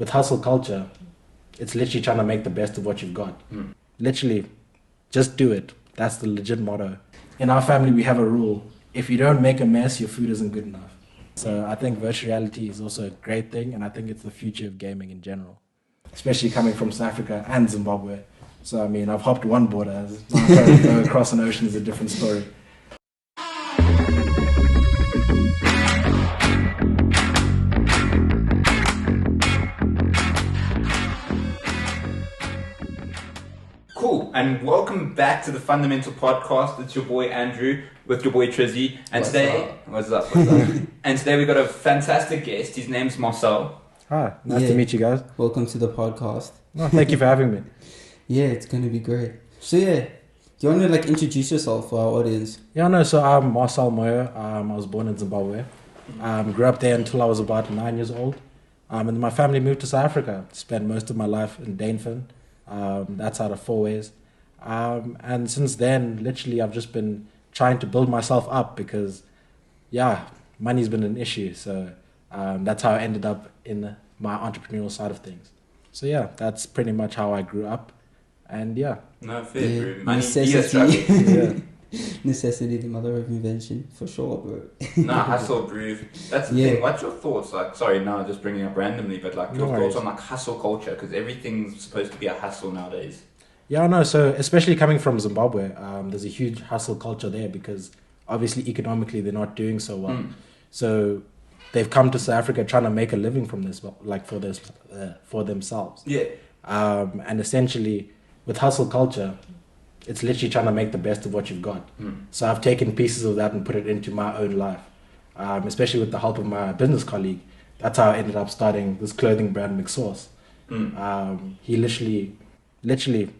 with hustle culture, it's literally trying to make the best of what you've got. Literally, just do it. That's the legit motto. In our family, we have a rule. If you don't make a mess, your food isn't good enough. So I think virtual reality is also a great thing, and I think it's the future of gaming in general, especially coming from South Africa and Zimbabwe. So, I mean, I've hopped one border. Now trying to go across an ocean is a different story. Cool, and welcome back to the Fundamental Podcast. It's your boy Andrew with your boy Trizzy. And what's up? And today we've got a fantastic guest. His name's Marcel. Hi, nice to meet you guys. Welcome to the podcast. Oh, thank you for having me. Yeah, it's going to be great. So do you want to introduce yourself for our audience? Yeah, no, so I'm Marcel Moyo. I was born in Zimbabwe. Grew up there until I was about 9 years old. And my family moved to South Africa. Spent most of my life in Dainfin. That's out of Four Ways. And since then, literally, I've just been trying to build myself up because, money's been an issue. So that's how I ended up in my entrepreneurial side of things. So that's pretty much how I grew up. And No, fair, bro. Necessity. Necessity, the mother of invention, for sure, bro. Hustle, bro. That's the thing. What's your thoughts? Just bringing up randomly, but your thoughts on hustle culture, because everything's supposed to be a hustle nowadays. Yeah, no. So especially coming from Zimbabwe, there's a huge hustle culture there because obviously economically they're not doing so well. So they've come to South Africa trying to make a living from this, for themselves. Yeah. And essentially with hustle culture, it's literally trying to make the best of what you've got. So I've taken pieces of that and put it into my own life, especially with the help of my business colleague. That's how I ended up starting this clothing brand, McSauce. He literally,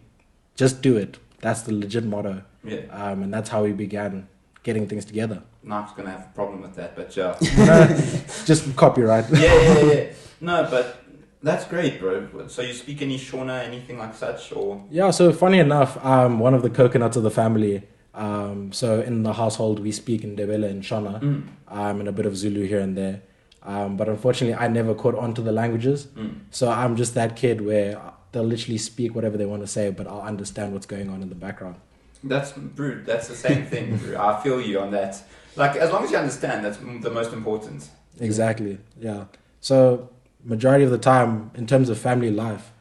just do it. That's the legit motto. Yeah. And that's how we began getting things together. Not going to have a problem with that, but yeah. Just copyright. Yeah. No, but that's great, bro. So you speak any Shona, anything like such, or? Yeah, so funny enough, one of the coconuts of the family, so in the household we speak Ndebele and Shona, and a bit of Zulu here and there. But unfortunately I never caught on to the languages. So I'm just that kid where they'll literally speak whatever they want to say, but I'll understand what's going on in the background. That's rude. That's the same thing, bro. I feel you on that. As long as you understand, that's the most important. Exactly, yeah. So majority of the time, in terms of family life,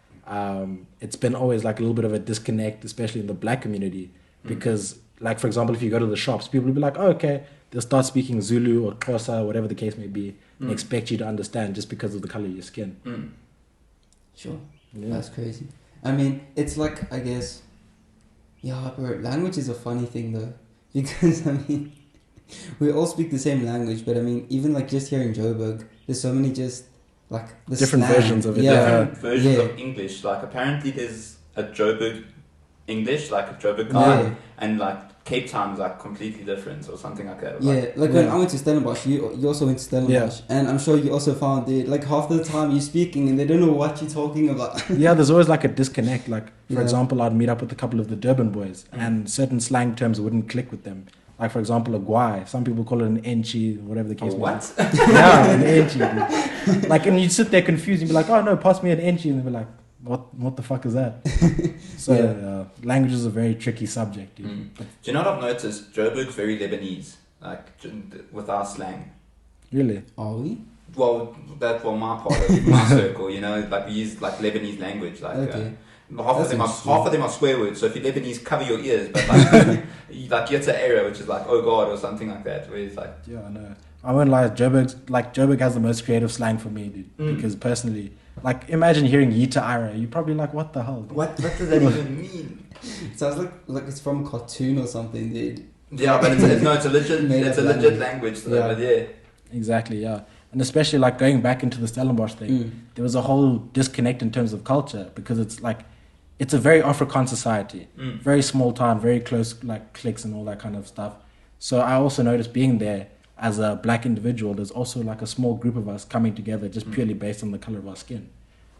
it's been always a little bit of a disconnect, especially in the black community, because for example, if you go to the shops, people will be like, oh, okay, they'll start speaking Zulu or Xhosa, whatever the case may be, and expect you to understand just because of the color of your skin. Sure. Yeah. That's crazy. I mean, it's I guess, bro, language is a funny thing though, because we all speak the same language, but even just here in Joburg, there's so many just the different slang. versions of it. Different versions of English. Apparently there's a Joburg English, a Joburg guy, and Cape Town is completely different or something like that. When I went to Stellenbosch, you also went to Stellenbosch, and I'm sure you also found it half the time you're speaking and they don't know what you're talking about. There's always a disconnect. For example, I'd meet up with a couple of the Durban boys, and certain slang terms wouldn't click with them. For example, a guai. Some people call it an enchi, whatever the case may be. What? Yeah, an enchi. And you'd sit there confused and be like, oh no, pass me an enchi. And they'd be like, what the fuck is that? So language is a very tricky subject. Do you know what I've noticed? Joburg's very Lebanese, with our slang. Really? Are we? Well, that's my part of my circle, we use Lebanese language. Okay. Half of them are swear words, so if you're Lebanese, cover your ears. But it's an area which is oh god or something like that, where it's I know. I won't lie, Joburg has the most creative slang for me, dude. Because personally, imagine hearing Yita Ira, you're probably what the hell? What does that even mean? It sounds like it's from a cartoon or something, dude. Yeah, but it's a legit language though, but yeah. Exactly, yeah. And especially going back into the Stellenbosch thing, there was a whole disconnect in terms of culture because it's a very Afrikaans society, very small town, very close cliques and all that kind of stuff. So I also noticed being there as a black individual, there's also a small group of us coming together just purely based on the color of our skin.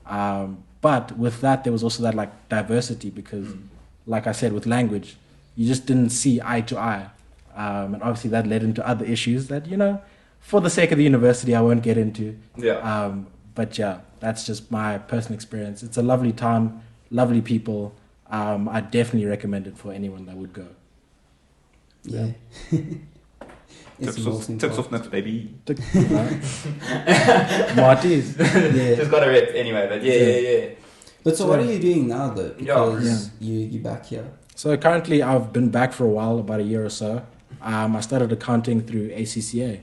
But with that, there was also that diversity because, like I said, with language, you just didn't see eye to eye. And obviously that led into other issues that, for the sake of the university, I won't get into. Yeah. But that's just my personal experience. It's a lovely town, lovely people. I definitely recommend it for anyone that would go. Yeah. Tips off nuts, baby. Marty's. Yeah. Just got a rip anyway, but yeah. But so what are you doing now though? Because you're back here. So currently I've been back for a while, about a year or so. I started accounting through ACCA.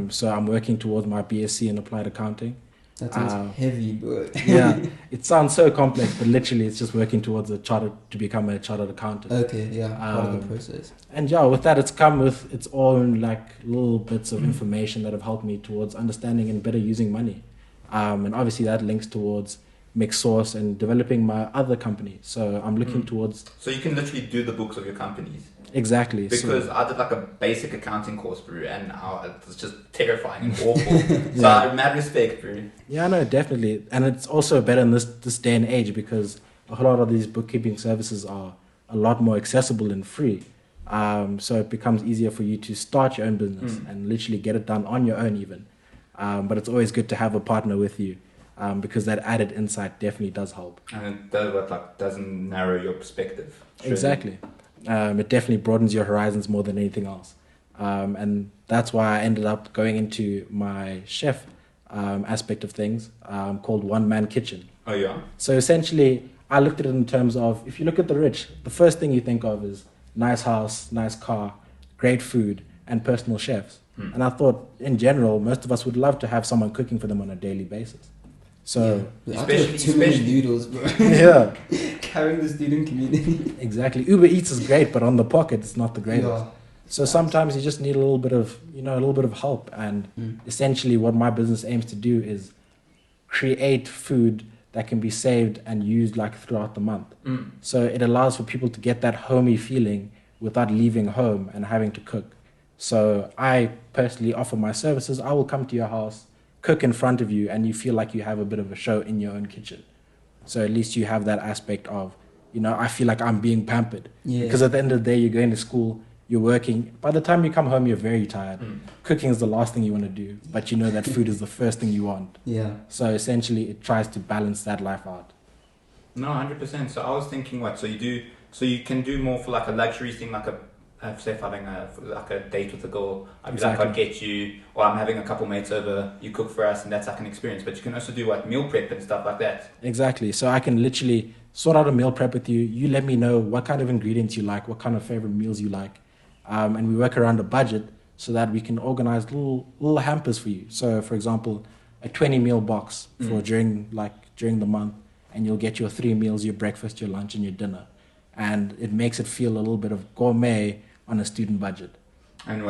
So I'm working towards my BSc in applied accounting. That sounds heavy, bro. Yeah, it sounds so complex, but literally it's just working towards to become a chartered accountant. Okay, yeah, part of the process. And yeah, with that, it's come with its own like little bits of information that have helped me towards understanding and better using money. And obviously that links towards MixSource and developing my other company. So I'm looking towards... So you can literally do the books of your companies. Exactly. Because I did like a basic accounting course, bro, and it was just terrifying and awful. So I have mad respect, bro. Yeah, no, definitely. And it's also better in this day and age because a whole lot of these bookkeeping services are a lot more accessible and free. So it becomes easier for you to start your own business and literally get it done on your own even. But it's always good to have a partner with you because that added insight definitely does help. And it does, doesn't narrow your perspective. Surely. Exactly. It definitely broadens your horizons more than anything else. And that's why I ended up going into my chef aspect of things called One Man Kitchen. Oh, yeah? So essentially, I looked at it in terms of, if you look at the rich, the first thing you think of is nice house, nice car, great food, and personal chefs. And I thought, in general, most of us would love to have someone cooking for them on a daily basis. So, especially too many noodles, bro. Yeah. Carrying the student community. Exactly. Uber Eats is great, but on the pocket, it's not the greatest. Yeah. So sometimes you just need a little bit of help. And essentially what my business aims to do is create food that can be saved and used throughout the month. So it allows for people to get that homey feeling without leaving home and having to cook. So I personally offer my services. I will come to your house, cook in front of you, and you feel like you have a bit of a show in your own kitchen. So at least you have that aspect of, I feel like I'm being pampered. Yeah. Because at the end of the day, you're going to school, you're working. By the time you come home, you're very tired. Cooking is the last thing you want to do, but you know that food is the first thing you want. Yeah. So essentially, it tries to balance that life out. No, 100%. So I was thinking, so you can do more for a luxury thing, say if having a date with a girl, I'd be I'd get you, or I'm having a couple mates over, you cook for us, and that's an experience. But you can also do meal prep and stuff like that. Exactly. So I can literally sort out a meal prep with you. You let me know what kind of ingredients you like, what kind of favorite meals you like, and we work around a budget so that we can organize little hampers for you. So, for example, a 20-meal box for during the month, and you'll get your 3 meals: your breakfast, your lunch, and your dinner, and it makes it feel a little bit of gourmet on a student budget. And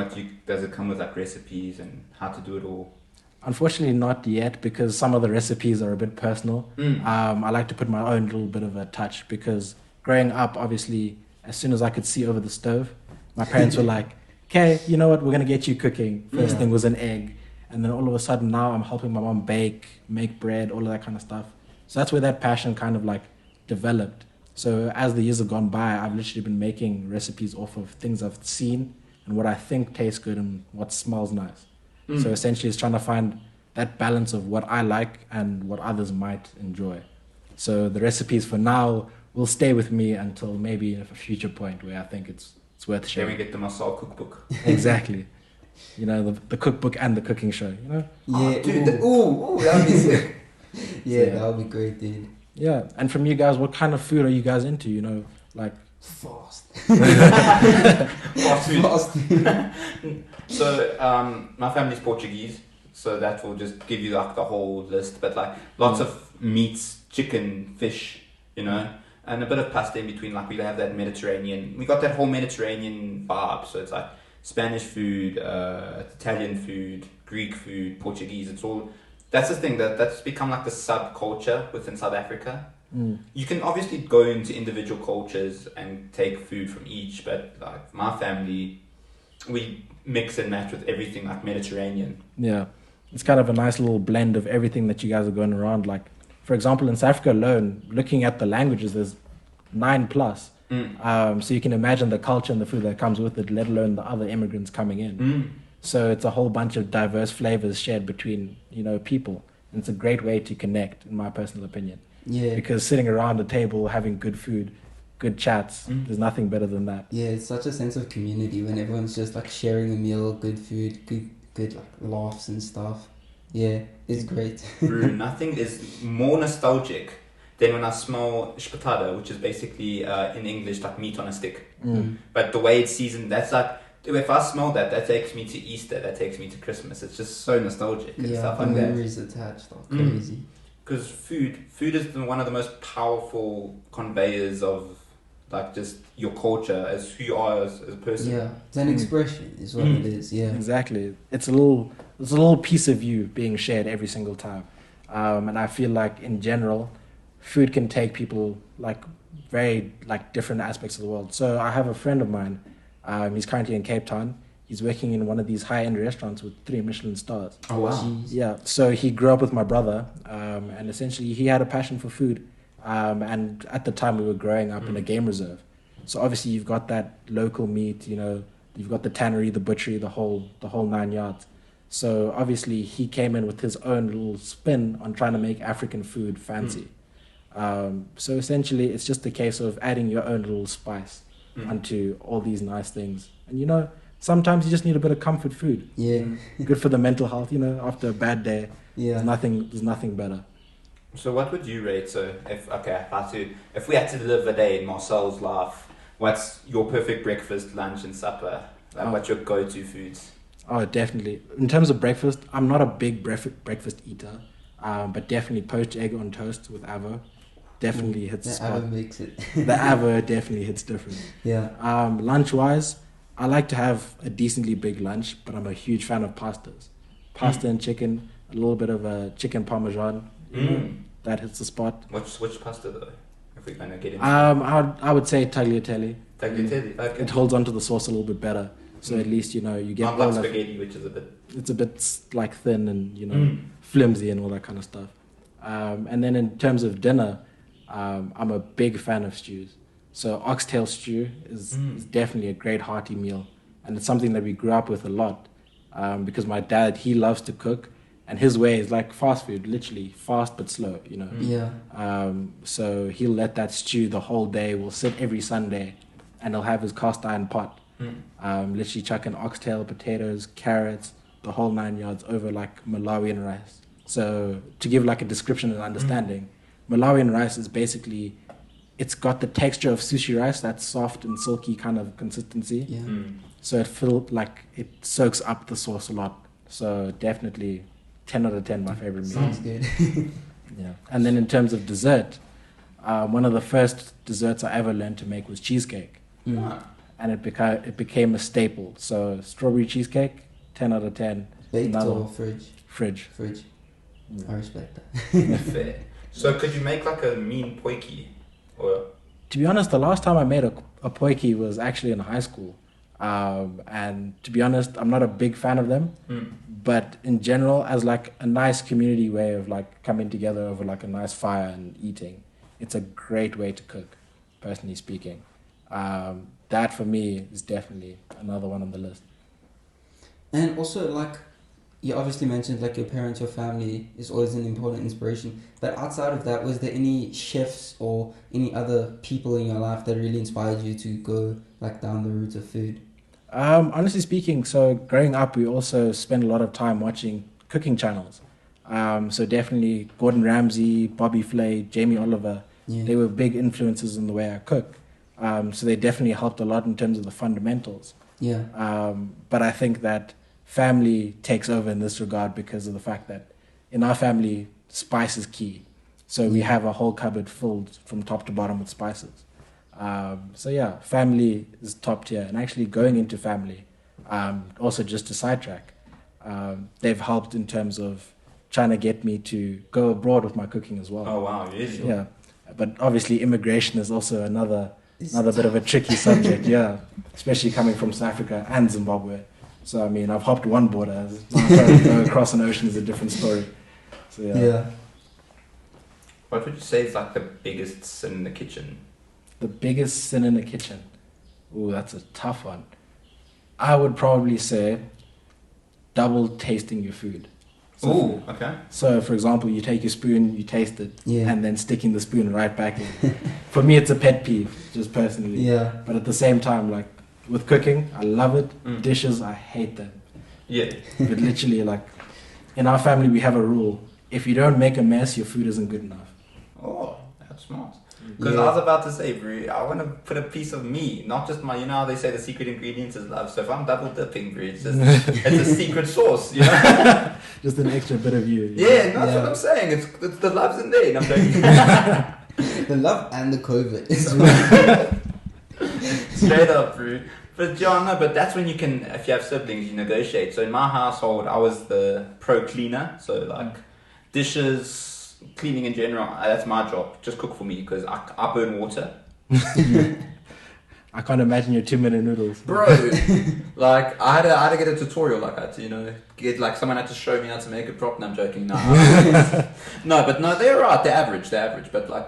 does it come with recipes and how to do it all? Unfortunately not yet, because some of the recipes are a bit personal. I like to put my own little bit of a touch, because growing up, obviously, as soon as I could see over the stove, my parents were like, okay, you know what, we're going to get you cooking. First thing was an egg. And then all of a sudden now I'm helping my mom bake, make bread, all of that kind of stuff. So that's where that passion kind of developed. So as the years have gone by, I've literally been making recipes off of things I've seen and what I think tastes good and what smells nice. So essentially it's trying to find that balance of what I like and what others might enjoy. So the recipes for now will stay with me until maybe a future point where I think it's worth sharing. Then we get the Marcel cookbook. Exactly. The cookbook and the cooking show, Yeah. Oh, dude, that would be sick. Yeah, that would be great, dude. Yeah, and from you guys, what kind of food are you guys into? Fast. Fast food. Fast. So, my family's Portuguese, so that will just give you the whole list. But lots of meats, chicken, fish, and a bit of pasta in between. We have that Mediterranean. We got that whole Mediterranean vibe. So it's Spanish food, Italian food, Greek food, Portuguese. It's all. That's the thing that's become the subculture within South Africa. You can obviously go into individual cultures and take food from each, but my family, we mix and match with everything Mediterranean. Yeah, it's kind of a nice little blend of everything that you guys are going around. For example, in South Africa alone, looking at the languages, there's 9+. So you can imagine the culture and the food that comes with it, let alone the other immigrants coming in. So it's a whole bunch of diverse flavors shared between, people. And it's a great way to connect, in my personal opinion. Yeah. Because sitting around a table having good food, good chats, there's nothing better than that. Yeah, it's such a sense of community when everyone's just like sharing a meal, good food, good like laughs and stuff. Yeah, it's great. Bro, nothing is more nostalgic than when I smell spatata, which is basically in English like meat on a stick. But the way it's seasoned, that's like, if I smell that, that takes me to Easter, that takes me to Christmas. It's just so nostalgic and stuff the like that. memories attached are crazy. Because food is one of the most powerful conveyors of like just your culture as who you are as a person. Yeah, it's an expression, is what it is. Yeah, exactly. It's a little piece of you being shared every single time, and I feel like in general, food can take people like very like different aspects of the world. So I have a friend of mine. He's currently in Cape Town. He's working in one of these high-end restaurants with 3 Michelin stars. Oh wow! Jeez. Yeah. So he grew up with my brother, and essentially he had a passion for food. And at the time we were growing up in a game reserve. So obviously you've got that local meat, you've got the tannery, the butchery, the whole 9 yards. So obviously he came in with his own little spin on trying to make African food fancy. So essentially it's just a case of adding your own little spice onto all these nice things. And sometimes you just need a bit of comfort food. Yeah. Good for the mental health, after a bad day. Yeah. There's nothing better. So what would you rate? So if we had to live a day in Marcel's life, what's your perfect breakfast, lunch, and supper? Like, what's your go-to foods? Oh, definitely. In terms of breakfast, I'm not a big breakfast eater, but definitely poached egg on toast with avo definitely hits the spot. The avo makes it. The avo definitely hits different. Yeah. Lunch-wise, I like to have a decently big lunch, but I'm a huge fan of pastas. Pasta and chicken, a little bit of a chicken parmesan. That hits the spot. Which pasta though? If we're gonna get into I would say tagliatelle. Tagliatelle. Okay. It holds onto the sauce a little bit better, so at least you get not like spaghetti, which is a bit. It's a bit like thin and flimsy and all that kind of stuff. And then in terms of dinner, I'm a big fan of stews. So oxtail stew is definitely a great hearty meal, and it's something that we grew up with a lot because my dad, he loves to cook. And his way is like fast food, literally fast but slow, Yeah. So he'll let that stew the whole day. We'll sit every Sunday, and he'll have his cast iron pot. Literally chucking oxtail, potatoes, carrots, the whole 9 yards over like Malawian rice. So to give like a description and understanding, Malawian rice is basically, it's got the texture of sushi rice, that soft and silky kind of consistency. Yeah. So it feels like it soaks up the sauce a lot. So definitely 10 out of 10, my favorite meal. Sounds good. Yeah. And then in terms of dessert, one of the first desserts I ever learned to make was cheesecake. And it became a staple. So strawberry cheesecake, 10 out of 10. Baked or fridge? Fridge. I respect that. Fair. So could you make like a mean poiki? Or To be honest, the last time I made a poiki was actually in high school. And to be honest, I'm not a big fan of them. But in general, as like a nice community way of like coming together over like a nice fire and eating, it's a great way to cook, personally speaking. That for me is definitely another one on the list. And also, like, you obviously mentioned like your parents, your family is always an important inspiration. But outside of that, was there any chefs or any other people in your life that really inspired you to go like down the route of food? Honestly speaking, so growing up, we also spent a lot of time watching cooking channels. So definitely Gordon Ramsay, Bobby Flay, Jamie Oliver, they were big influences in the way I cook. So they definitely helped a lot in terms of the fundamentals. Yeah. But I think that family takes over in this regard because of the fact that in our family, spice is key. So we have a whole cupboard filled from top to bottom with spices. So yeah, family is top tier. And actually going into family, also just to sidetrack, they've helped in terms of trying to get me to go abroad with my cooking as well. oh wow, really? Yeah, but obviously immigration is also another bit of a tricky subject, yeah, especially coming from South Africa and Zimbabwe. So I mean, I've hopped one border. Now trying to go across an ocean is a different story. So yeah. What would you say is like the biggest sin in the kitchen? The biggest sin in the kitchen? Ooh, that's a tough one. I would probably say double tasting your food. Oh, okay. So, for example, you take your spoon, you taste it, Yeah. and then sticking the spoon right back in. For me, it's a pet peeve, just personally. Yeah. But at the same time, like with cooking, I love it. Mm. Dishes, I hate them. Yeah. But literally, like in our family, we have a rule: if you don't make a mess, your food isn't good enough. Oh, that's smart. Because Yeah. I was about to say, bro, I want to put a piece of me, not just my, you know how they say the secret ingredient is love. So if I'm double dipping, bro, it's just, it's a secret sauce, you know? Just an extra bit of you. Yeah, that's what I'm saying. It's the love's in there. And I'm joking. The love and the COVID. Straight up, bro. But yeah, no, but that's when you can, if you have siblings, you negotiate. So in my household, I was the pro cleaner. So like dishes, cleaning in general, that's my job. Just cook for me because I burn water. I can't imagine your 2-minute noodles. Bro, like I had to get a tutorial, like I had to, you know, get like someone had to show me how to make it properly. I'm joking, no. No, but no, they're right. They're average, but like,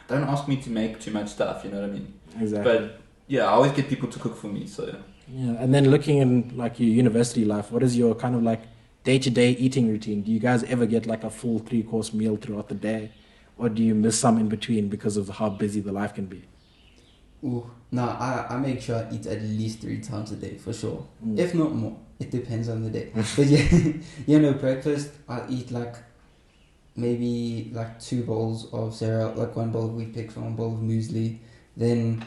don't ask me to make too much stuff. You know what I mean? Exactly. But yeah, I always get people to cook for me. So Yeah, and then looking in like your university life, what is your kind of like day-to-day eating routine? Do you guys ever get like a full 3-course meal throughout the day, or do you miss some in between because of how busy the life can be? Ooh, no, I make sure I eat at least 3 times a day for sure. Mm. If not more, it depends on the day. But yeah, you know, breakfast I'll eat like maybe like 2 bowls of cereal, like 1 bowl of wheat pix, 1 bowl of muesli. Then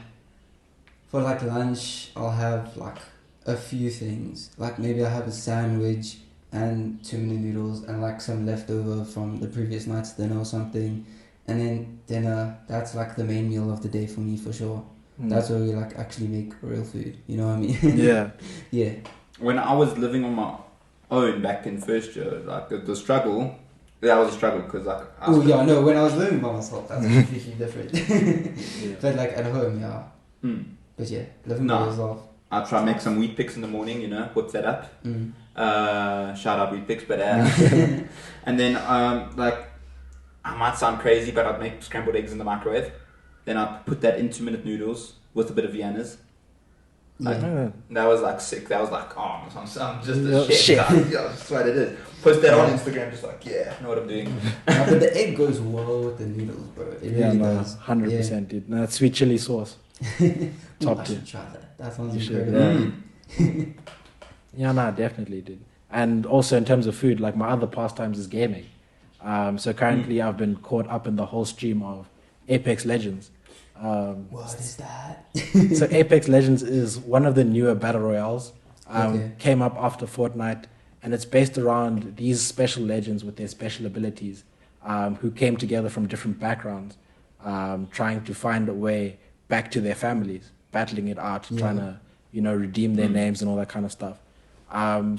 for like lunch, I'll have like a few things. Like maybe I'll have a sandwich and 2-minute noodles and like some leftover from the previous night's dinner or something. And then dinner, that's like the main meal of the day for me for sure. Mm. That's where we like actually make real food. You know what I mean? Yeah. Yeah. when I was living on my own back in first year, like the struggle, that was a struggle because like. Oh yeah, no. When I was living by myself, that's completely different. Yeah. But like at home, yeah. Mm. But yeah, living by yourself. I try to make some wheat picks in the morning, you know, whip that up. Mm. Shout out wheat picks, but and then like I might sound crazy, but I'd make scrambled eggs in the microwave. Then I'd put that in 2-minute noodles with a bit of Vienna's. Like, Yeah. that was like sick. That was like, oh, I'm just Yeah, a chef. chef. Guys. Yeah, that's what it is. Post that on Instagram, just like, yeah, I know what I'm doing. Yeah, but the egg goes well with the noodles, bro. It Yeah, really no, does. 100%, dude. No, that sweet chili sauce. Ooh, Top I tier. should try that. That sounds You should, incredible. Yeah, no, definitely, dude. And also in terms of food, like my other pastimes is gaming. So currently I've been caught up in the whole stream of Apex Legends. What is that? So Apex Legends is one of the newer battle royales. Okay. Came up after Fortnite, and it's based around these special legends with their special abilities, who came together from different backgrounds, trying to find a way back to their families, battling it out, Yeah. trying to, redeem their names and all that kind of stuff.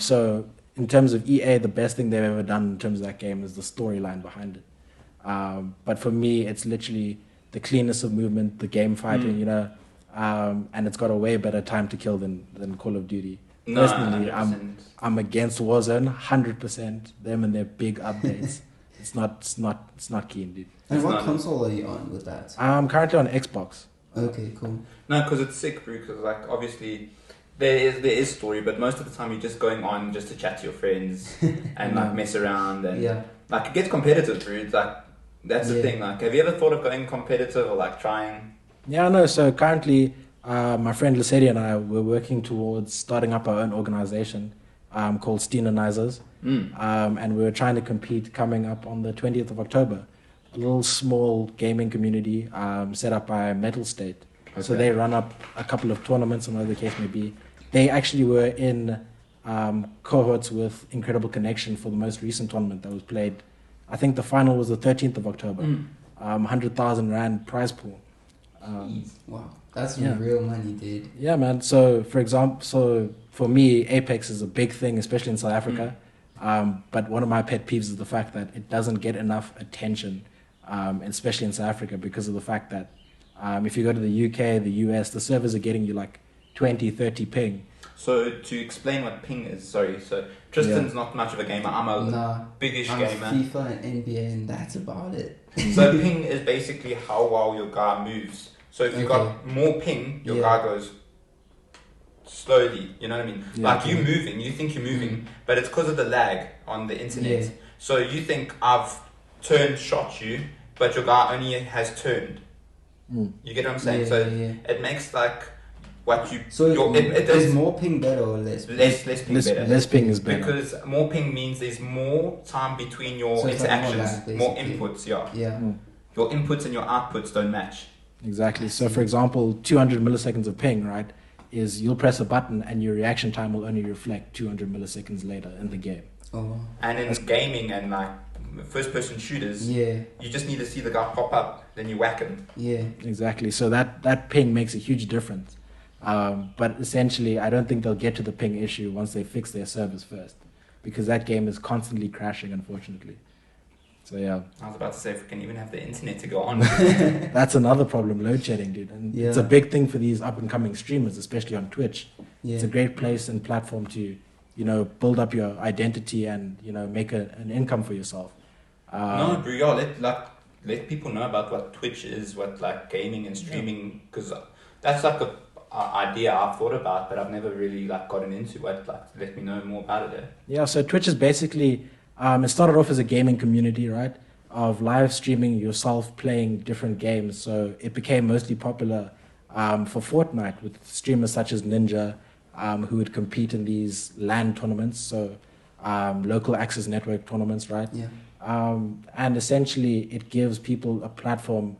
So in terms of EA, the best thing they've ever done in terms of that game is the storyline behind it. But for me, it's literally the cleanness of movement, the game fighting, and it's got a way better time to kill than Call of Duty. No, Personally, 100%. I'm against Warzone, 100%. Them and their big updates. It's not keen, dude. And It's what not- console are you on with that? I'm currently on Xbox. Okay, cool. No, because it's sick, bro. Because like obviously there is story, but most of the time you're just going on just to chat to your friends and like mess around and Yeah. like it gets competitive, bro. It's like that's the Yeah. thing. Like, have you ever thought of going competitive or like trying? Yeah, no. So currently, my friend Lucedi and I we're working towards starting up our own organization called Steenernizers. And we're trying to compete coming up on the 20th of October. A little small gaming community set up by Metal State. So Okay. they run up a couple of tournaments, or whatever the case may be. They actually were in cohorts with Incredible Connection for the most recent tournament that was played. I think the final was the 13th of October. 100,000 Rand prize pool. Wow. That's some Yeah. real money, dude. Yeah, man. So, for me, Apex is a big thing, especially in South Africa. But one of my pet peeves is the fact that it doesn't get enough attention, especially in South Africa, because of the fact that if you go to the UK, the US, the servers are getting you like 20, 30 ping. So to explain what ping is, sorry. So Tristan's not much of a gamer. I'm a Nah. biggish I'm gamer. FIFA and NBA, and that's about it. So ping is basically how well your guy moves. So if you Okay. got more ping, your Yeah. guy goes slowly. You know what I mean? Yeah, like you moving, you think you're moving, but it's because of the lag on the internet. Yeah. So you think I've shot you, but your guy only has turned. You get what I'm saying? It makes like what you. So is more ping better or less? Less ping better. Less ping is better because more ping means there's more time between your interactions, like more inputs. Yeah. Your inputs and your outputs don't match. Exactly. So, for example, 200 milliseconds of ping, right, is you'll press a button and your reaction time will only reflect 200 milliseconds later in the game. Oh. And in gaming and like first-person shooters, you just need to see the guy pop up, then you whack him. Yeah. Exactly. So that ping makes a huge difference. But essentially, I don't think they'll get to the ping issue once they fix their servers first, because that game is constantly crashing, unfortunately. So yeah. I was about to say if we can even have the internet to go on. That's another problem, load shedding, dude. And it's a big thing for these up and coming streamers, especially on Twitch. Yeah. It's a great place and platform to, build up your identity and, make an income for yourself. No, bro, yeah, let people know about what Twitch is, what like gaming and streaming, because that's like a idea I've thought about, but I've never really like gotten into it. Like, let me know more about it. Yeah, so Twitch is basically. It started off as a gaming community, right, of live streaming yourself playing different games. So it became mostly popular for Fortnite with streamers such as Ninja, who would compete in these LAN tournaments, so local access network tournaments, right? Yeah. And essentially it gives people a platform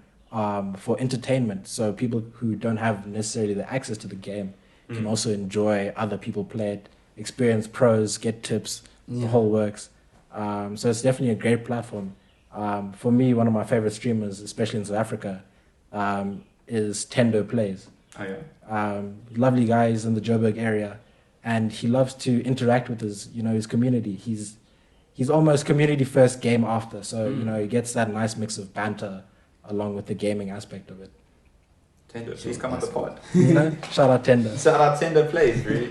for entertainment. So people who don't have necessarily the access to the game can also enjoy other people play it, experience pros, get tips, the whole works. So it's definitely a great platform. For me, one of my favorite streamers, especially in South Africa, is Tendo Plays. Oh yeah. Lovely guy, he's in the Joburg area, and he loves to interact with his community. He's almost community first, game after. So he gets that nice mix of banter along with the gaming aspect of it. Tendo, please come on the pod. Shout out Tendo. Shout out Tendo Plays, bro.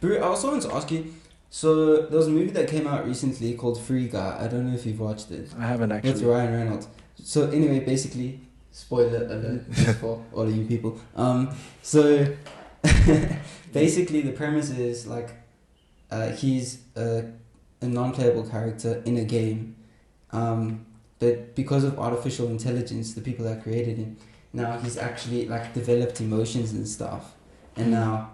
Bro, I also wanted to ask you. So there was a movie that came out recently called Free Guy. I don't know if you've watched it. I haven't actually. With Ryan Reynolds. So anyway, basically, spoiler alert for all of you people. So basically the premise is like, he's a non-playable character in a game, but because of artificial intelligence, the people that created him, now he's actually like developed emotions and stuff, and now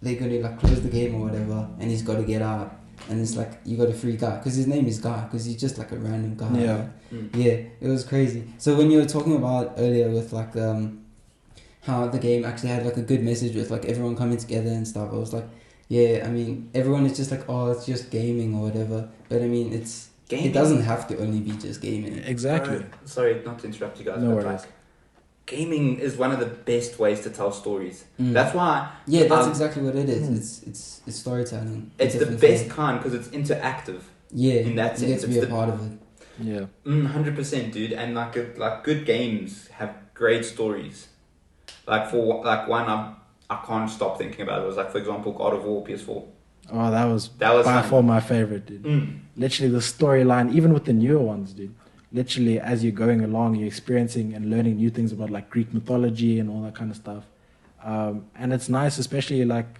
they're going to like close the game or whatever, and he's got to get out, and it's like you got a free guy because his name is Guy, because he's just like a random guy. Yeah, it was crazy. So when you were talking about earlier with like how the game actually had like a good message with like everyone coming together and stuff, I was like, yeah, I mean everyone is just like, oh, it's just gaming or whatever, but I mean it's gaming. It doesn't have to only be just gaming. Exactly. Sorry, not to interrupt you guys, no but worries. Like, gaming is one of the best ways to tell stories. That's why. Yeah, that's exactly what it is. It's storytelling. It's the best kind because it's interactive. Yeah, in that sense, you get to be a part of it. Yeah, 100%, dude. And like good games have great stories. Like for like one, I can't stop thinking about it. It was like, for example, God of War PS4. Oh, that was by far my favorite, dude. Literally the storyline, even with the newer ones, dude. Literally, as you're going along, you're experiencing and learning new things about like Greek mythology and all that kind of stuff. And it's nice, especially like,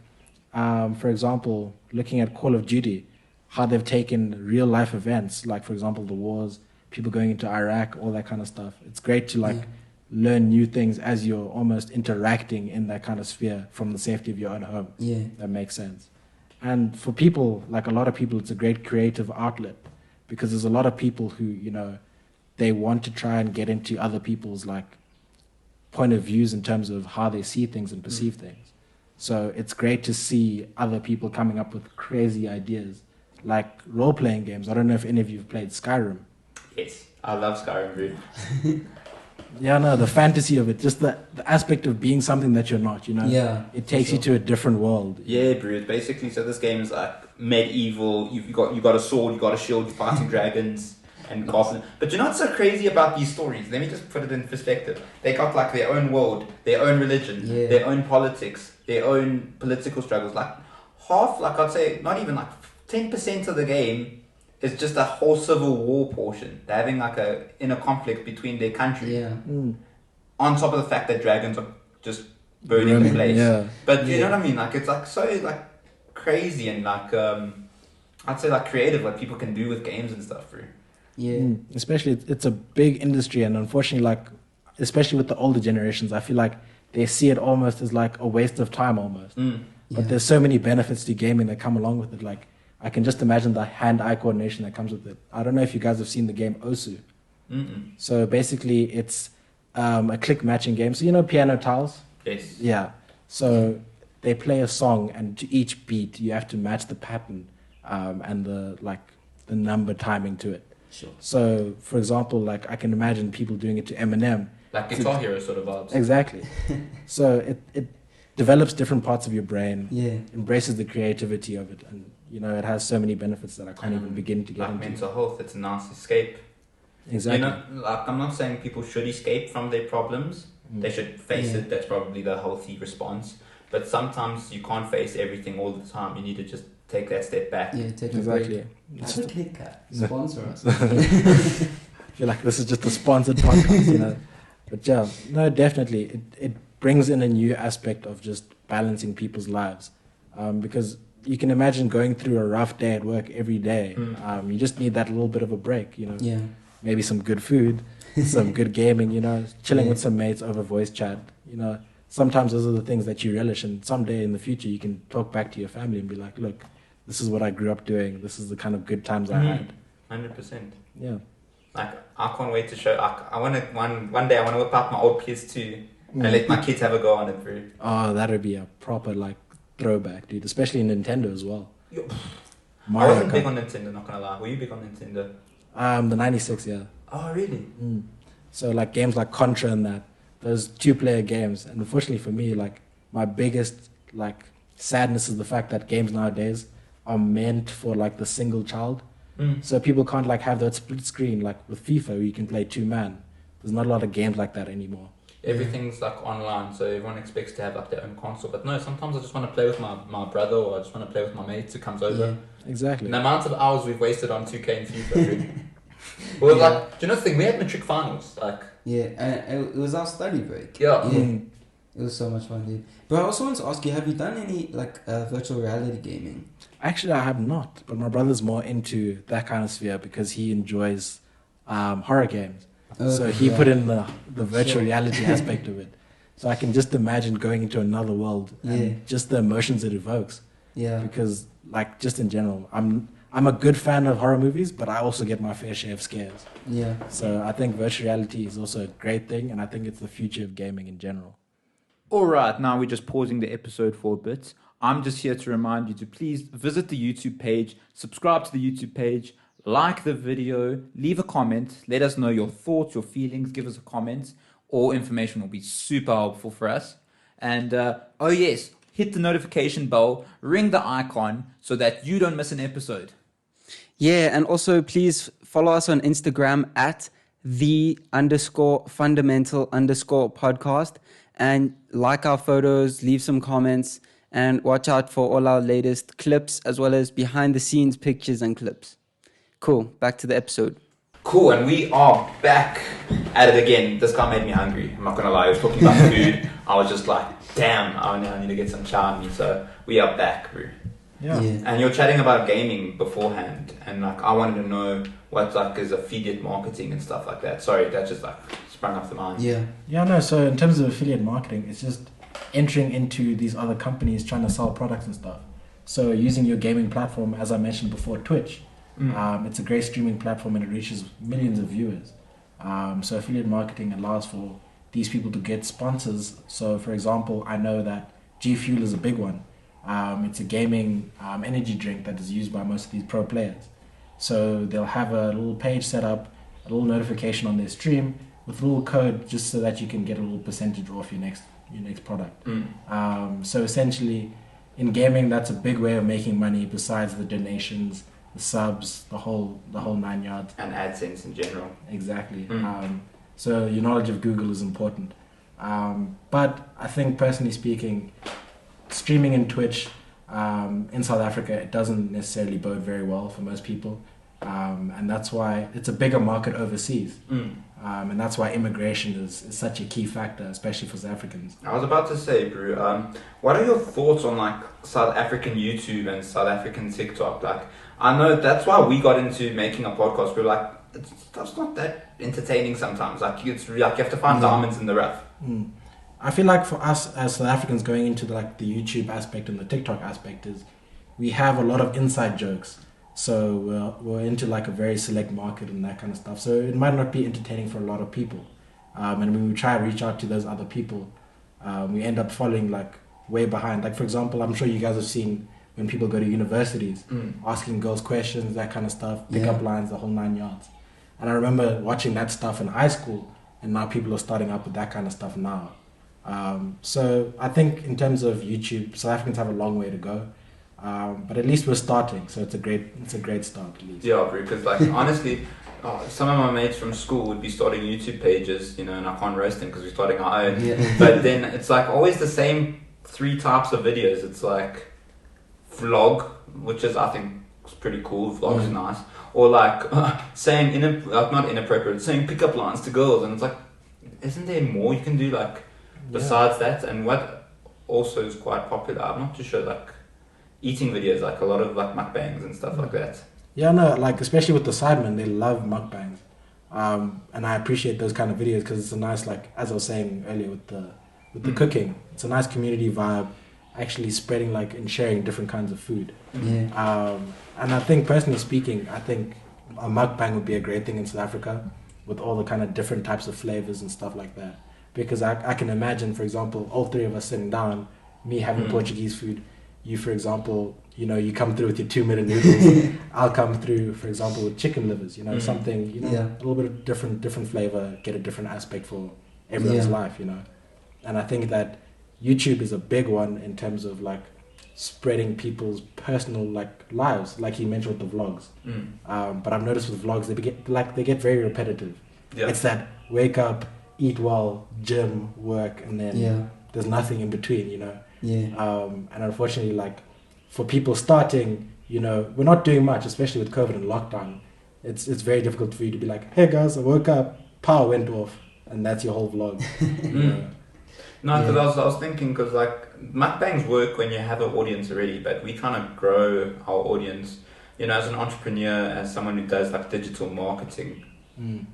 for example, looking at Call of Duty, how they've taken real life events, like for example, the wars, people going into Iraq, all that kind of stuff. It's great to like learn new things as you're almost interacting in that kind of sphere from the safety of your own home. Yeah. That makes sense. And for people, like a lot of people, it's a great creative outlet, because there's a lot of people who, they want to try and get into other people's like point of views in terms of how they see things and perceive things. So it's great to see other people coming up with crazy ideas, like role-playing games. I don't know if any of you have played Skyrim. Yes, I love Skyrim, dude. Yeah, no, the fantasy of it, just the aspect of being something that you're not, Yeah. It takes you to a different world. Yeah, bro. Basically, so this game is like medieval. You got a sword, you got a shield, you're fighting dragons and castles. But you know what's so crazy about these stories? Let me just put it in perspective. They got like their own world, their own religion, their own politics, their own political struggles. Like half, like I'd say, not even like 10% of the game is just a whole civil war portion. They're having like a inner conflict between their country. Yeah. On top of the fact that dragons are just burning the place. Yeah. But you know what I mean? Like it's like so like crazy and like I'd say like creative, what people can do with games and stuff, bro. Yeah. Especially it's a big industry, and unfortunately, like especially with the older generations, I feel like they see it almost as like a waste of time almost. But there's so many benefits to gaming that come along with it. Like I can just imagine the hand-eye coordination that comes with it. I don't know if you guys have seen the game Osu. So basically, it's a click matching game. So you know piano tiles. Yes. Yeah. So they play a song, and to each beat, you have to match the pattern and the number timing to it. Sure. So, for example, like I can imagine people doing it to Eminem. Like Guitar Hero sort of vibes. Exactly. So it develops different parts of your brain. Yeah. Embraces the creativity of it, and you know it has so many benefits that I can't even begin to get like into. mental health, it's a nice escape. Exactly. You know, like I'm not saying people should escape from their problems. They should face it. That's probably the healthy response. But sometimes you can't face everything all the time. You need to just take that step back. Yeah, take a Exactly. break. I would hit that. Sponsor us. I feel like this is just a sponsored podcast, you know. But yeah, no, definitely, it brings in a new aspect of just balancing people's lives, because you can imagine going through a rough day at work every day. You just need that little bit of a break, you know. Yeah. Maybe some good food, some good gaming, you know, chilling with some mates over voice chat, you know. Sometimes those are the things that you relish, and someday in the future you can talk back to your family and be like, look, this is what I grew up doing. This is the kind of good times I had. 100%. Yeah. Like I can't wait to show. I want to one day I want to whip out my old PS2 and let my kids have a go on it, bro. Oh, that'd be a proper like throwback, dude. Especially Nintendo as well. I Mario wasn't big Kart. on Nintendo, not gonna lie. Were you big on Nintendo? The 96, yeah. Oh, really? So like games like Contra and that, those 2-player games. And unfortunately for me, like my biggest like sadness is the fact that games nowadays are meant for like the single child. So people can't like have that split screen like with FIFA where you can play 2-man. There's not a lot of games like that anymore. Everything's like online, so everyone expects to have like their own console. But no, sometimes I just want to play with my brother, or I just want to play with my mates who comes over. Yeah. Exactly. And the amount of hours we've wasted on 2K and FIFA. Well, like, do you know the thing? We had matric finals, like. Yeah, and it was our study break. Yeah. It was so much fun, dude. But I also want to ask you, have you done any like virtual reality gaming? Actually, I have not, but my brother's more into that kind of sphere because he enjoys horror games. So he put in the virtual reality aspect of it. So I can just imagine going into another world and just the emotions it evokes. Yeah. Because like just in general, I'm a good fan of horror movies, but I also get my fair share of scares. Yeah. So I think virtual reality is also a great thing, and I think it's the future of gaming in general. Alright, now we're just pausing the episode for a bit. I'm just here to remind you to please visit the YouTube page, subscribe to the YouTube page, like the video, leave a comment, let us know your thoughts, your feelings, give us a comment. All information will be super helpful for us. And oh yes, hit the notification bell, ring the icon so that you don't miss an episode. Yeah, and also please follow us on Instagram at _fundamental_podcast and like our photos, leave some comments, and watch out for all our latest clips as well as behind the scenes pictures and clips. Cool, back to the episode. Cool, and we are back at it again. This guy made me hungry. I'm not gonna lie. I was talking about food. I was just like, damn, I need to get some chow on me. So we are back, bro. Yeah. And you're chatting about gaming beforehand, and like I wanted to know what like is affiliate marketing and stuff like that. Sorry, that just like sprung up the mind. Yeah. Yeah, no, so in terms of affiliate marketing, it's just entering into these other companies trying to sell products and stuff. So using your gaming platform, as I mentioned before, Twitch, it's a great streaming platform and it reaches millions of viewers. So affiliate marketing allows for these people to get sponsors. So for example, I know that G Fuel is a big one. It's a gaming energy drink that is used by most of these pro players. So they'll have a little page set up, a little notification on their stream with a little code just so that you can get a little percentage off your next product. So essentially, in gaming, that's a big way of making money besides the donations, the subs, the whole 9 yards. And AdSense in general. Exactly. So your knowledge of Google is important. But I think personally speaking, streaming in Twitch in South Africa, it doesn't necessarily bode very well for most people. and that's why it's a bigger market overseas. And that's why immigration is such a key factor, especially for South Africans. I was about to say, Brew, what are your thoughts on like South African YouTube and South African TikTok? Like, I know that's why we got into making a podcast. We're like, that's not that entertaining sometimes. Like, it's like you have to find diamonds in the rough. I feel like for us as South Africans going into the YouTube aspect and the TikTok aspect is we have a lot of inside jokes. So we're into like a very select market and that kind of stuff. So it might not be entertaining for a lot of people. And when we try to reach out to those other people, we end up falling like way behind. Like for example, I'm sure you guys have seen when people go to universities, asking girls questions, that kind of stuff, pick up lines, the whole 9 yards. And I remember watching that stuff in high school, and now people are starting up with that kind of stuff now. So I think in terms of YouTube, South Africans have a long way to go. But at least we're starting, so it's a great start at least. Yeah, because like honestly, some of my mates from school would be starting YouTube pages, and I can't roast them because we're starting our own. But then it's like always the same 3 types of videos. It's like vlog, which is I think is pretty cool. Vlog's nice, or like saying not inappropriate, saying pickup lines to girls, and it's like, isn't there more you can do like besides that? And what also is quite popular, I'm not too sure, like eating videos, like a lot of like mukbangs and stuff like that. Yeah, no, like especially with the Sidemen, they love mukbangs, and I appreciate those kind of videos because it's a nice, like as I was saying earlier with the cooking, it's a nice community vibe, actually spreading like and sharing different kinds of food. And I think personally speaking, I think a mukbang would be a great thing in South Africa with all the kind of different types of flavors and stuff like that, because I can imagine, for example, all 3 of us sitting down, me having Portuguese food. You, for example, you come through with your 2-minute noodles. I'll come through, for example, with chicken livers. Something, a little bit of different flavor, get a different aspect for everyone's life. And I think that YouTube is a big one in terms of like spreading people's personal like lives, like you mentioned with the vlogs. But I've noticed with vlogs they get very repetitive. It's that wake up, eat well, gym, work, and then there's nothing in between. And unfortunately, like for people starting, we're not doing much, especially with COVID and lockdown. It's very difficult for you to be like, hey guys, I woke up, power went off, and that's your whole vlog. No, because I was thinking, because like mukbangs work when you have an audience already, but we kind of grow our audience, as an entrepreneur, as someone who does like digital marketing.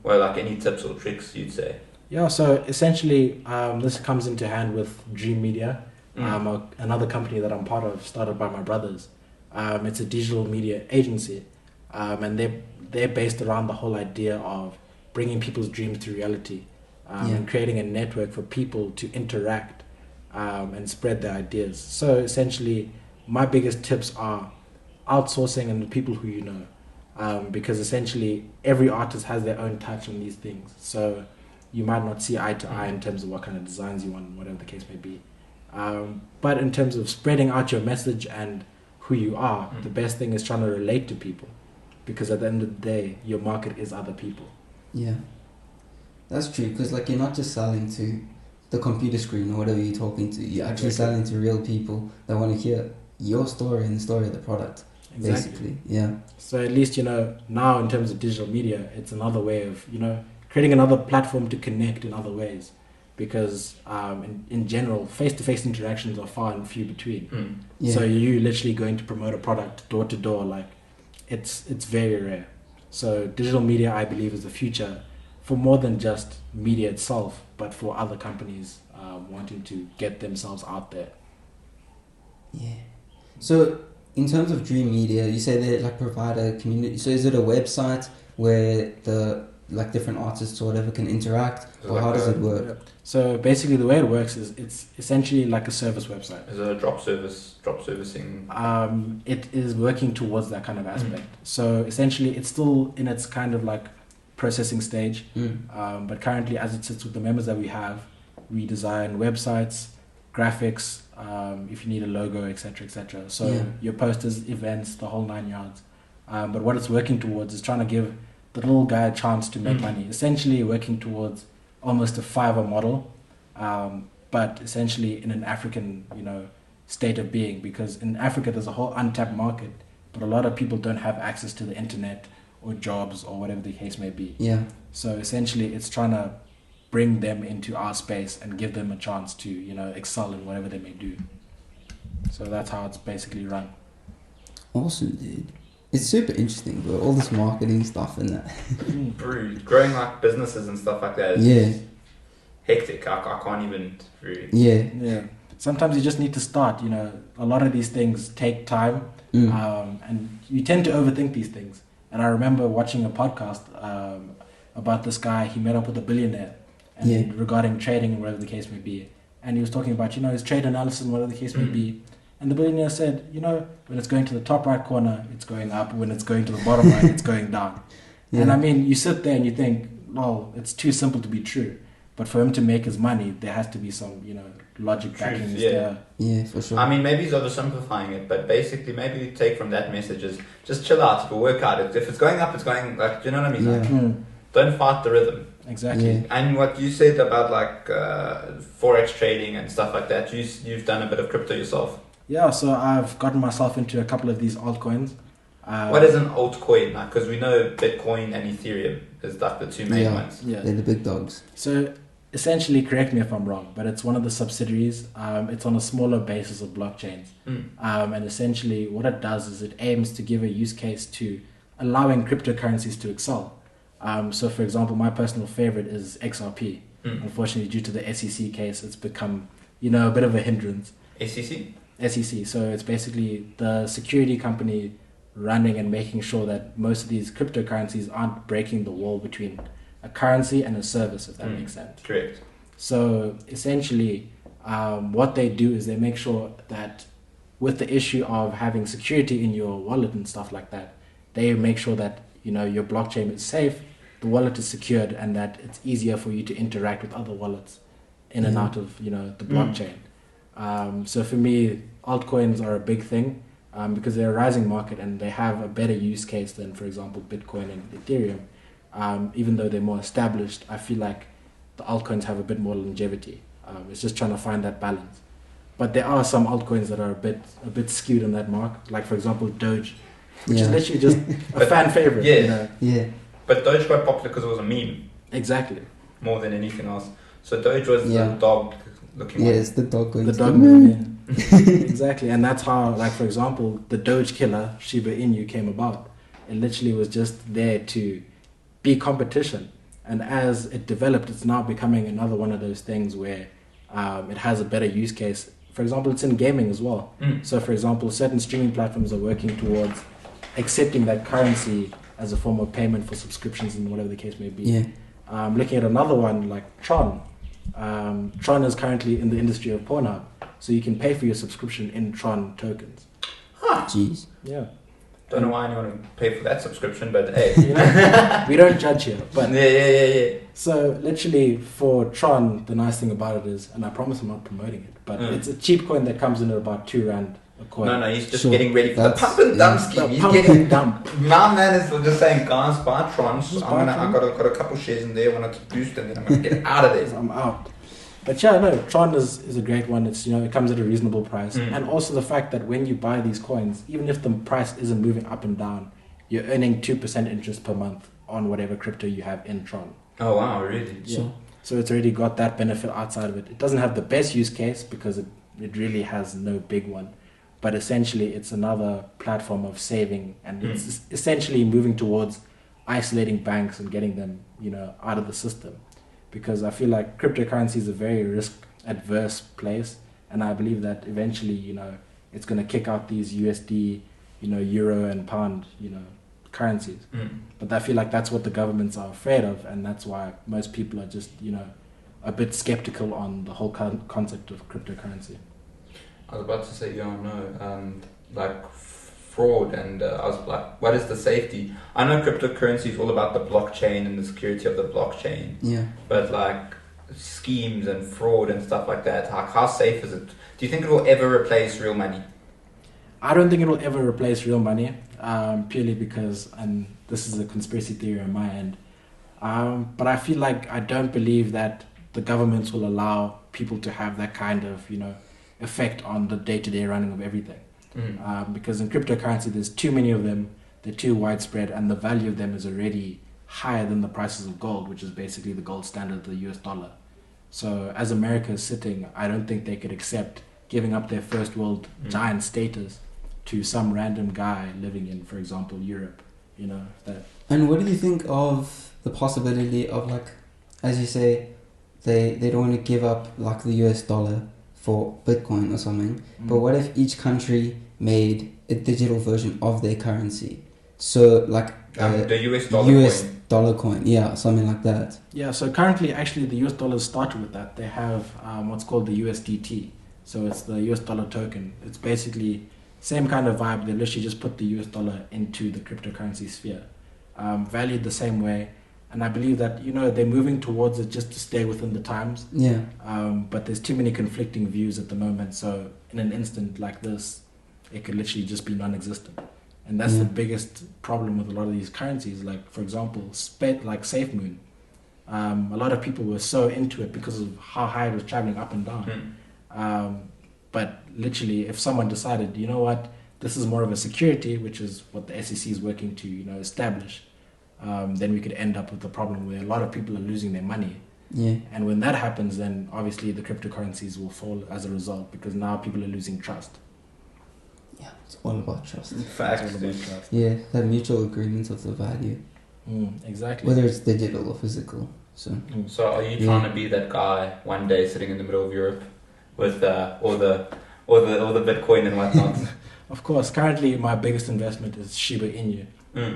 Well, like any tips or tricks you'd say? Yeah, so essentially, this comes into hand with Dream Media. Another company that I'm part of, started by my brothers. It's a digital media agency, and they're based around the whole idea of bringing people's dreams to reality, and creating a network for people to interact and spread their ideas. So essentially, my biggest tips are outsourcing and the people who because essentially every artist has their own touch on these things. So you might not see eye to eye in terms of what kind of designs you want, whatever the case may be. But in terms of spreading out your message and who you are, the best thing is trying to relate to people, because at the end of the day, your market is other people. Yeah, that's true, because like you're not just selling to the computer screen or whatever you're talking to, you're actually selling to real people that want to hear your story and the story of the product. Basically, So at least, now in terms of digital media, it's another way of, creating another platform to connect in other ways. Because in general, face-to-face interactions are far and few between. So you literally going to promote a product door to door, like it's very rare. So digital media, I believe, is the future for more than just media itself, but for other companies wanting to get themselves out there. Yeah. So in terms of Dream Media, you say they like provide a community. So is it a website where the like different artists or whatever can interact, or how does it work? Yeah. So basically, the way it works is it's essentially like a service website. Is it a drop servicing? It is working towards that kind of aspect. So essentially, it's still in its kind of like processing stage. But currently, as it sits with the members that we have, we design websites, graphics, if you need a logo, etc., etc. So your posters, events, the whole 9 yards. But what it's working towards is trying to give the little guy a chance to make money. Essentially, working towards almost a Fiverr model, but essentially in an African, state of being. Because in Africa, there's a whole untapped market, but a lot of people don't have access to the internet or jobs or whatever the case may be. Yeah. So essentially, it's trying to bring them into our space and give them a chance to, you know, excel in whatever they may do. So that's how it's basically run. Awesome, dude. It's super interesting, bro. All this marketing stuff and that. Bro, growing like businesses and stuff like that is Yeah. hectic. I can't even really. Yeah. Yeah. Sometimes you just need to start, you know. A lot of these things take time, and you tend to overthink these things. And I remember watching a podcast about this guy. He met up with a billionaire and regarding trading and whatever the case may be. And he was talking about, you know, his trade analysis and whatever the case may be. And the billionaire said, you know, when it's going to the top right corner, it's going up. When it's going to the bottom right, it's going down. Yeah. And I mean, you sit there and you think, well, it's too simple to be true. But for him to make his money, there has to be some, you know, logic backing his Yeah, for sure. I mean, maybe he's oversimplifying it, but basically, maybe you take from that message is just chill out. It'll work out. If it's going up, it's going, like, do you know what I mean? Yeah. Like, don't fight the rhythm. Exactly. Yeah. And what you said about like forex trading and stuff like that, you've done a bit of crypto yourself. Yeah, so I've gotten myself into a couple of these altcoins. What is an altcoin? Like, because we know Bitcoin and Ethereum is like the two main ones. Yeah. They're the big dogs. So essentially, correct me if I'm wrong, but it's one of the subsidiaries. It's on a smaller basis of blockchains. And essentially what it does is it aims to give a use case to allowing cryptocurrencies to excel. So for example, my personal favorite is XRP. Unfortunately, due to the SEC case, it's become, you know, a bit of a hindrance. SEC? SEC. So it's basically the security company running and making sure that most of these cryptocurrencies aren't breaking the wall between a currency and a service, if that makes sense. Correct. So essentially, what they do is they make sure that with the issue of having security in your wallet and stuff like that, they make sure that, you know, your blockchain is safe, the wallet is secured, and that it's easier for you to interact with other wallets in and out of, you know, the blockchain. So for me, altcoins are a big thing because they're a rising market and they have a better use case than, for example, Bitcoin and Ethereum. Even though they're more established, I feel like the altcoins have a bit more longevity. It's just trying to find that balance. But there are some altcoins that are a bit skewed on that mark, like for example Doge, which is literally just a fan favorite. Yeah, you know? Yeah. But Doge got popular because it was a meme. Exactly. More than anything else. So Doge was the dog looking one. Yeah, it's the dog going The to dog movie. Exactly, and that's how, like for example, the Doge killer Shiba Inu came about. It literally was just there to be competition, and as it developed, it's now becoming another one of those things where it has a better use case. For example, it's in gaming as well. So for example, certain streaming platforms are working towards accepting that currency as a form of payment for subscriptions and whatever the case may be. Yeah. Looking at another one like Tron. Tron is currently in the industry of Pornhub, so you can pay for your subscription in Tron tokens. Jeez. Yeah. Don't know why anyone would pay for that subscription, but hey. You know, we don't judge here. But Yeah. so literally for Tron, the nice thing about it is, and I promise I'm not promoting it, but it's a cheap coin that comes in at about $2 a coin. No, he's just getting ready for the That's- pump and dump scheme. He's Pump getting and dump. my man is just saying, guys, buy Trons. Just I buy got a couple shares in there. I want to boost, and then I'm gonna get out of there. I'm out. But yeah, no, Tron is a great one. It's, you know, it comes at a reasonable price, and also the fact that when you buy these coins, even if the price isn't moving up and down, you're earning 2% interest per month on whatever crypto you have in Tron. Oh wow, really? Yeah. So it's already got that benefit outside of it. It doesn't have the best use case because it really has no big one. But essentially, it's another platform of saving, and it's essentially moving towards isolating banks and getting them, you know, out of the system. Because I feel like cryptocurrency is a very risk-adverse place, and I believe that eventually, you know, it's going to kick out these USD, you know, euro and pound, you know, currencies. But I feel like that's what the governments are afraid of, and that's why most people are just, you know, a bit skeptical on the whole concept of cryptocurrency. I was about to say, like fraud, and I was like, what is the safety? I know cryptocurrency is all about the blockchain and the security of the blockchain. Yeah. But like schemes and fraud and stuff like that, like how safe is it? Do you think it will ever replace real money? I don't think it will ever replace real money, purely because, and this is a conspiracy theory on my end, but I feel like I don't believe that the governments will allow people to have that kind of, you know, effect on the day-to-day running of everything. Because in cryptocurrency, there's too many of them. they're too widespread, and the value of them is already higher than the prices of gold, which is basically the gold standard of the US dollar. So as America is sitting, I don't think they could accept giving up their first world giant status to some random guy living in, for example, Europe. You know that. And what do you think of the possibility of, like, as you say, they don't want to give up like the US dollar for Bitcoin or something, but what if each country made a digital version of their currency? So like the US dollar US coin. dollar coin, yeah, something like that. Yeah, so currently actually the US dollar started with that. They have what's called the USDT. So it's the US dollar token. It's basically same kind of vibe. They literally just put the US dollar into the cryptocurrency sphere. Valued the same way. And I believe that, they're moving towards it just to stay within the times. Yeah. But there's too many conflicting views at the moment. So in an instant like this, it could literally just be non-existent. And that's the biggest problem with a lot of these currencies. Like, for example, like SafeMoon. A lot of people were so into it because of how high it was traveling up and down. But literally, if someone decided, you know what, this is more of a security, which is what the SEC is working to, establish, then we could end up with a problem where a lot of people are losing their money. Yeah. And when that happens, then obviously the cryptocurrencies will fall as a result, because now people are losing trust. Yeah, it's all about trust. Facts, dude. Yeah, that mutual agreement of the value, Exactly. whether it's digital or physical. So. So are you trying to be that guy one day sitting in the middle of Europe with all the Bitcoin and whatnot? Of course, currently my biggest investment is Shiba Inu,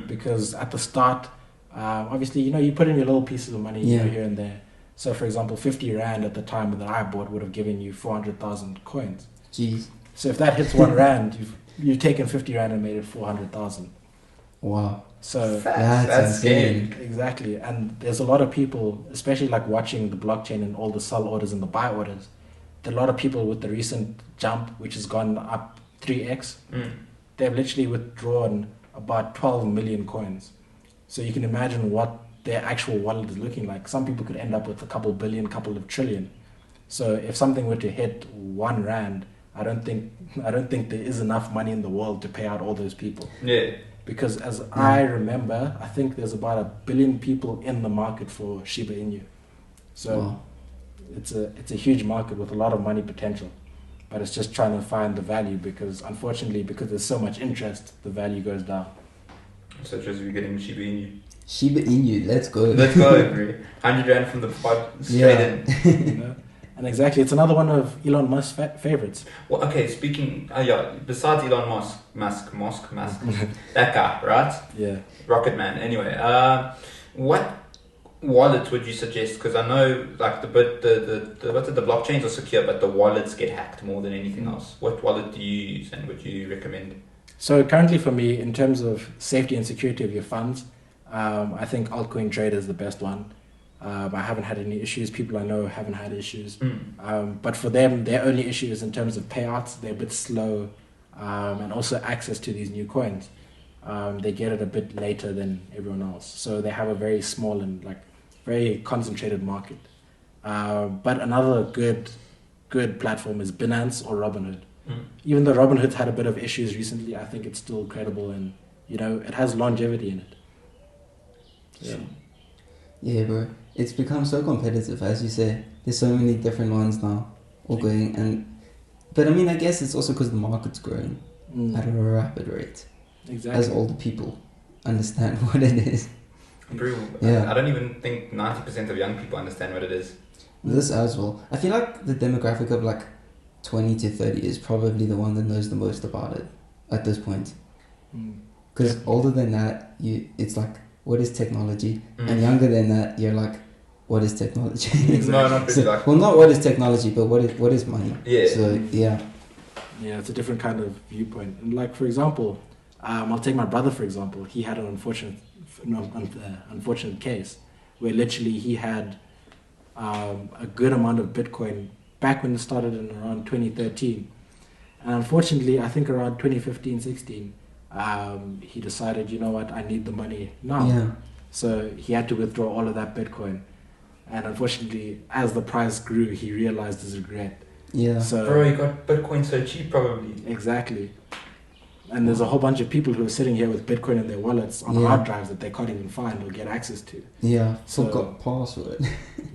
because at the start, obviously, you put in your little pieces of money here and there. So, for example, 50 Rand at the time that I bought would have given you 400,000 coins. Jeez. So if that hits 1 Rand, you've taken 50 Rand and made it 400,000. Wow. So that's insane. Exactly. And there's a lot of people, especially like watching the blockchain and all the sell orders and the buy orders, there are a lot of people with the recent jump, which has gone up 3x, they've literally withdrawn about 12 million coins. So you can imagine what their actual wallet is looking like. Some people could end up with a couple billion, couple of trillion. So if something were to hit 1 Rand, I don't think there is enough money in the world to pay out all those people. Yeah. Because as I remember, I think there's about 1 billion people in the market for Shiba Inu. So it's a huge market with a lot of money potential. But it's just trying to find the value, because unfortunately, because there's so much interest, the value goes down. Such as we getting Shiba Inu. Shiba Inu, let's go. Let's go, bro. 100 Rand from the pod straight in. And exactly, it's another one of Elon Musk's favorites. Well, okay, speaking, besides Elon Musk, that guy, right? Yeah. Rocket Man. Anyway, what wallet would you suggest? Because I know, like, the blockchains are secure, but the wallets get hacked more than anything else. What wallet do you use, and would you recommend? So currently for me, in terms of safety and security of your funds, I think altcoin trader is the best one. I haven't had any issues. People I know haven't had issues. But for them, their only issue is in terms of payouts. They're a bit slow, and also access to these new coins. They get it a bit later than everyone else. So they have a very small and very concentrated market. But another good platform is Binance or Robinhood. Even though Robinhood's had a bit of issues recently, I think it's still credible, and it has longevity in it. Yeah, bro. It's become so competitive, as you say. There's so many different ones now, all going. But I mean, I guess it's also because the market's growing at a rapid rate. Exactly. As older people understand what it is. Bro, Yeah. I don't even think 90% of young people understand what it is. This as well. I feel like the demographic of 20 to 30 is probably the one that knows the most about it at this point. Because older than that, it's like, what is technology? And younger than that, you're like, what is technology? Exactly. No, not really well, not what is technology, but what is money? Yeah. So, yeah. Yeah, it's a different kind of viewpoint. And for example, I'll take my brother, for example. He had an unfortunate case where literally he had a good amount of Bitcoin back when it started in around 2013. And unfortunately, I think around 2015, 16, he decided, you know what, I need the money now. Yeah. So he had to withdraw all of that Bitcoin. And unfortunately, as the price grew, he realized his regret. Yeah. So, Bro, you got Bitcoin so cheap, probably. Exactly. And there's a whole bunch of people who are sitting here with Bitcoin in their wallets on Yeah. hard drives that they can't even find or get access to. Yeah, So- forgot password.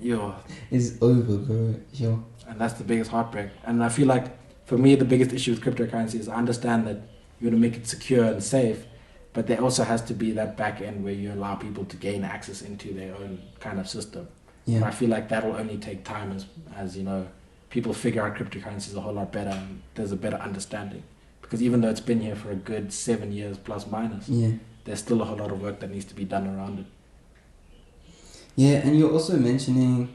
Yeah. It's over, bro. Yo. And that's the biggest heartbreak. And I feel like, for me, the biggest issue with cryptocurrency is I understand that you want to make it secure and safe, but there also has to be that back end where you allow people to gain access into their own kind of system. And I Yeah. feel like that will only take time as you know, people figure out cryptocurrencies a whole lot better and there's a better understanding. Because even though it's been here for a good 7 years plus minus, Yeah. there's still a whole lot of work that needs to be done around it. Yeah, and you're also mentioning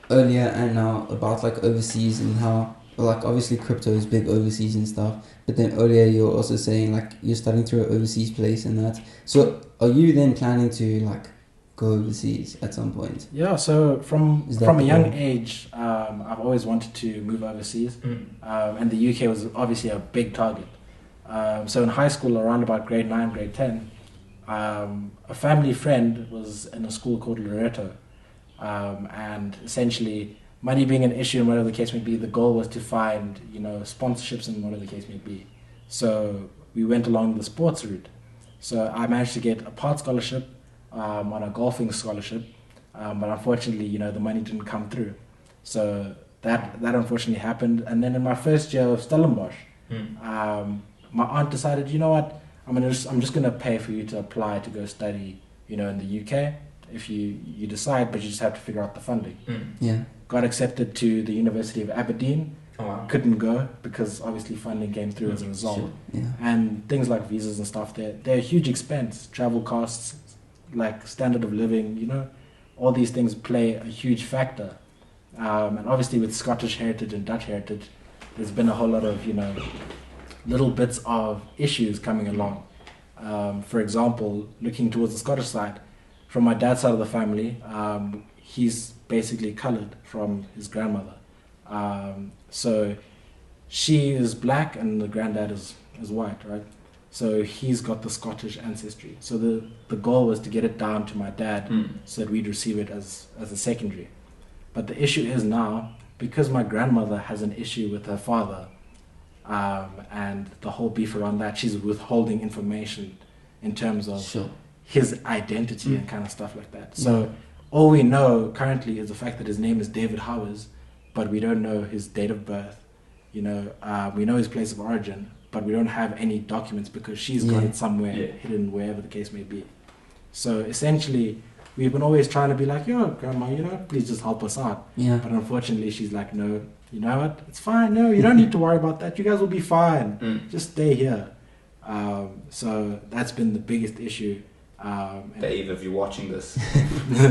earlier and now about like overseas and how, like, obviously crypto is big overseas and stuff, but then earlier you were also saying like you're studying through an overseas place and that. So are you then planning to like go overseas at some point? Yeah, so from Is that a young cool? age, I've always wanted to move overseas, and the UK was obviously a big target. So in high school, around about grade 9, grade 10, a family friend was in a school called Loreto, and essentially money being an issue and whatever the case may be, the goal was to find, you know, sponsorships and whatever the case may be. So we went along the sports route. So I managed to get a part scholarship on a golfing scholarship, but unfortunately, you know, the money didn't come through. So that unfortunately happened. And then in my first year of Stellenbosch, my aunt decided, you know what, I'm just gonna pay for you to apply to go study, you know, in the UK. If you decide, but you just have to figure out the funding. Yeah. Got accepted to the University of Aberdeen. Oh, wow. Couldn't go because obviously funding came through as a result. Sure. Yeah. And things like visas and stuff, they're a huge expense. Travel costs, like standard of living, you know, all these things play a huge factor. And obviously with Scottish heritage and Dutch heritage, there's been a whole lot of, you know, little bits of issues coming along. For example, looking towards the Scottish side, from my dad's side of the family, he's basically coloured from his grandmother. So she is black and the granddad is white, right? So he's got the Scottish ancestry. So the goal was to get it down to my dad so that we'd receive it as a secondary. But the issue is now, because my grandmother has an issue with her father, and the whole beef around that, she's withholding information in terms of Sure. his identity and kind of stuff like that. So all we know currently is the fact that his name is David Howes, but we don't know his date of birth. You know, we know his place of origin, but we don't have any documents because she's got Yeah. it somewhere Yeah. hidden, wherever the case may be. So essentially, we've been always trying to be like, yo, grandma, you know, please just help us out. Yeah. But unfortunately, she's like, no, you know what? It's fine. No, you don't need to worry about that. You guys will be fine. Just stay here. So that's been the biggest issue. And Dave, if you're watching this,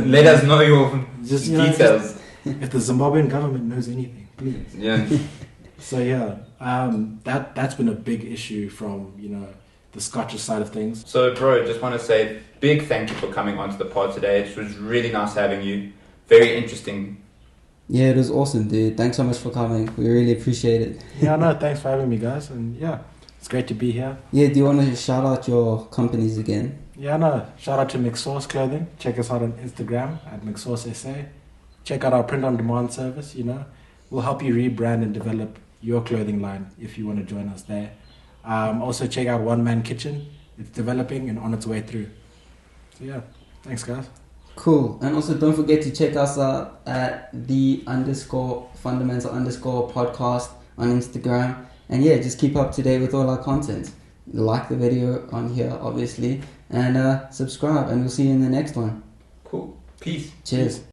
let us know your just, you know, details. if the Zimbabwean government knows anything, please. Yeah. So yeah, that's been a big issue from, you know, the Scottish side of things. So, bro, just want to say big thank you for coming onto the pod today. It was really nice having you. Very interesting. Yeah, it was awesome, dude. Thanks so much for coming. We really appreciate it. Yeah, no, thanks for having me, guys. And yeah, it's great to be here. Yeah, do you want to shout out your companies again? Yeah, no, shout out to McSauce Clothing. Check us out on Instagram at McSauceSA. Check out our print-on-demand service, you know. We'll help you rebrand and develop your clothing line if you want to join us there. Also check out One Man Kitchen. It's developing and on its way through. So yeah, thanks guys. Cool. And also don't forget to check us out at _fundamental_ podcast on Instagram. And yeah, just keep up to date with all our content. Like the video on here, obviously. And subscribe. And we'll see you in the next one. Cool. Peace. Cheers. Peace.